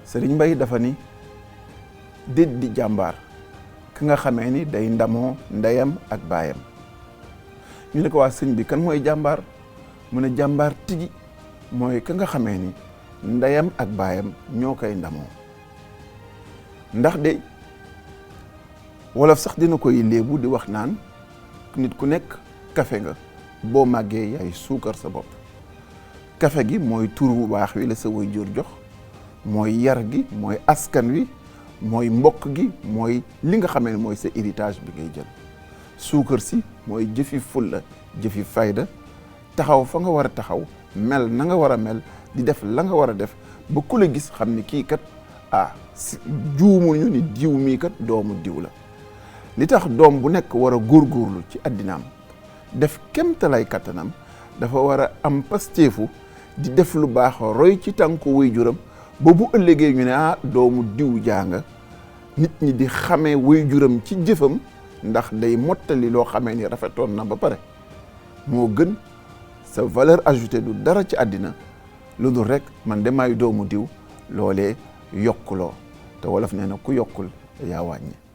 Sëriñ Mbay dafa ni déet di jàmbaar ki nga xamee ni day ndamoo ndeyam ak baayam. ñu ne ko waa sëñ bi kan mooy jàmbaar mu ne jàmbaar tigi mooy ka nga xamee ni ndeyam ak baayam ñoo koy ndamoo. ndax de wolof sax dina koy léebu di wax naan nit ku nekk kafe nga boo màggee yaay suukar sa bopp. kafe gi mooy tur bu baax wi la sa waajur jox, mooy yar gi, mooy askan wi, mooy mbokk gi, mooy li nga xamee ne mooy sa héritage bi ngay jël. suukar si mooy jëfi fulla, jëfi fayda, taxaw fa nga war a taxaw, mel na nga war a mel, di def la nga war a def ba ku la gis xam ni kii kat juumuñu ni diw mii kat doomu diw la. li tax doom bu nekk war a góorgóorlu ci addinaam def kemtalay kattanam dafa war a am pasteefu di def lu baax roy ci tànku waajuram ba bu ëllëgee ñu ne doomu diw jàng nit ñi di xamee waajuram ci jëfam ndax day mottali loo xamee ni rafetoon na ba pare. moo gën sa valeur ajoutée du dara ci àddina lu dul rek man de maay doomu diw loolee yokkuloo te wolof nee na ku yokkul yaa wàññi.